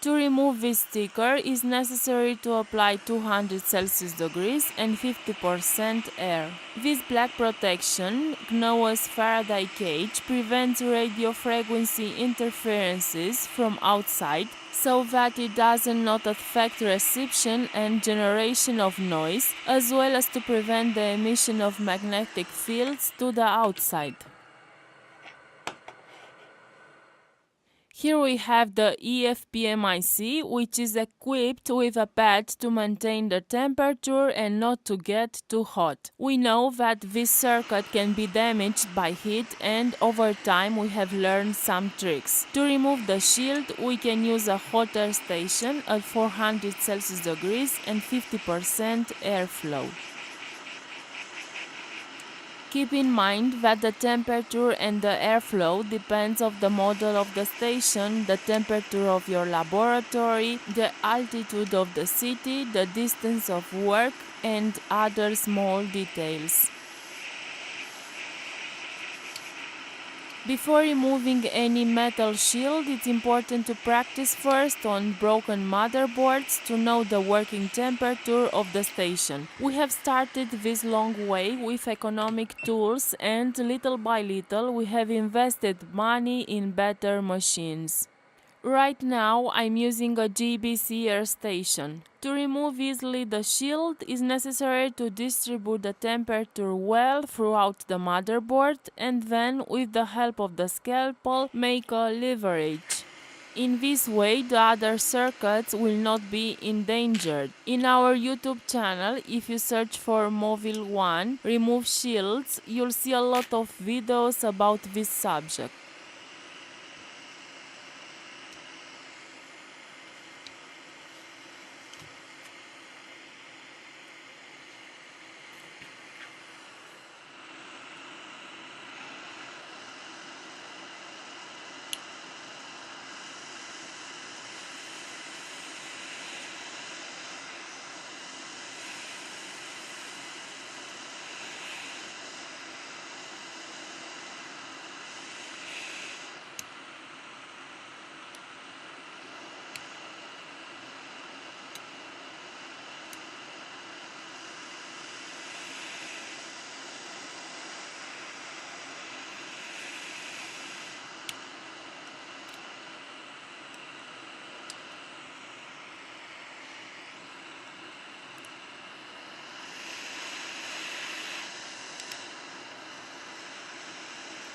To remove this sticker, it is necessary to apply 200 Celsius degrees and 50% air. This black protection, known as Faraday cage, prevents radio frequency interferences from outside so that it does not affect reception and generation of noise, as well as to prevent the emission of magnetic fields to the outside. Here we have the EFPMIC, which is equipped with a pad to maintain the temperature and not to get too hot. We know that this circuit can be damaged by heat, and over time we have learned some tricks. To remove the shield, we can use a hot air station at 400 Celsius degrees and 50% airflow. Keep in mind that the temperature and the airflow depends on the model of the station, the temperature of your laboratory, the altitude of the city, the distance of work, and other small details. Before removing any metal shield, it's important to practice first on broken motherboards to know the working temperature of the station. We have started this long way with economic tools, and little by little we have invested money in better machines. Right now I'm using a GBC air station. To remove easily the shield, it is necessary to distribute the temperature well throughout the motherboard and then, with the help of the scalpel, make a leverage. In this way, the other circuits will not be endangered. In our YouTube channel, if you search for Movil 1 Remove Shields, you'll see a lot of videos about this subject.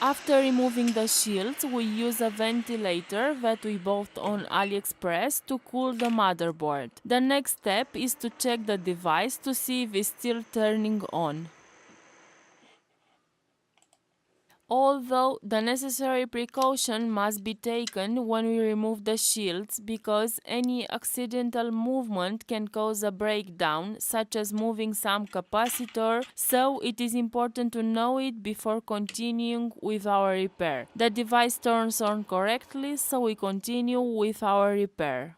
After removing the shields, we use a ventilator that we bought on AliExpress to cool the motherboard. The next step is to check the device to see if it's still turning on. Although the necessary precaution must be taken when we remove the shields, because any accidental movement can cause a breakdown, such as moving some capacitor, so it is important to know it before continuing with our repair. The device turns on correctly, so we continue with our repair.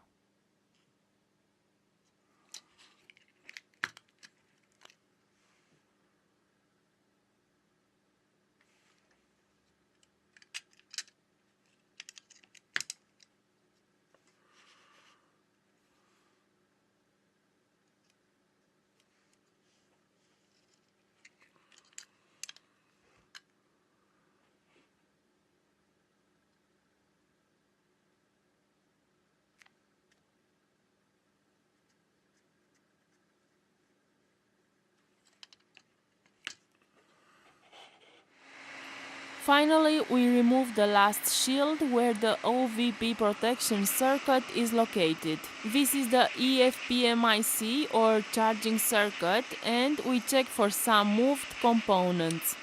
Finally, we remove the last shield where the OVP protection circuit is located. This is the EFPMIC or charging circuit, and we check for some moved components.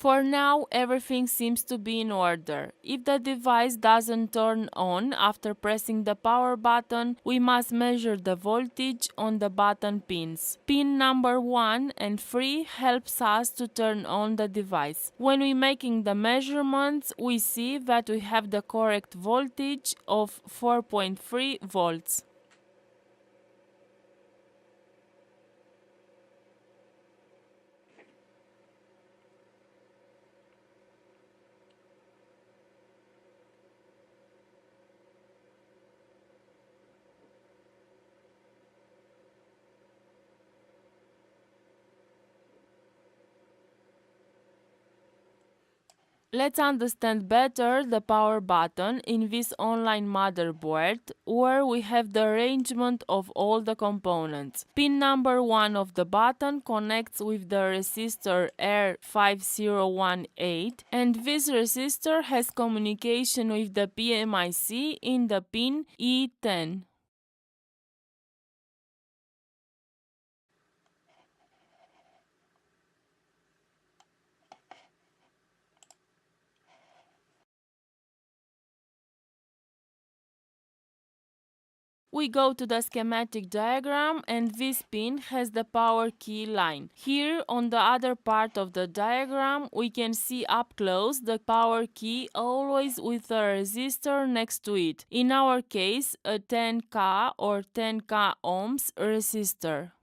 For now, everything seems to be in order. If the device doesn't turn on after pressing the power button, we must measure the voltage on the button pins. Pin number 1 and 3 helps us to turn on the device. When we're making the measurements, we see that we have the correct voltage of 4.3 volts. Let's understand better the power button in this online motherboard, where we have the arrangement of all the components. Pin number 1 of the button connects with the resistor R5018, and this resistor has communication with the PMIC in the pin E10. We go to the schematic diagram, and this pin has the power key line. Here on the other part of the diagram we can see up close the power key, always with a resistor next to it. In our case, a 10K or 10K ohms resistor.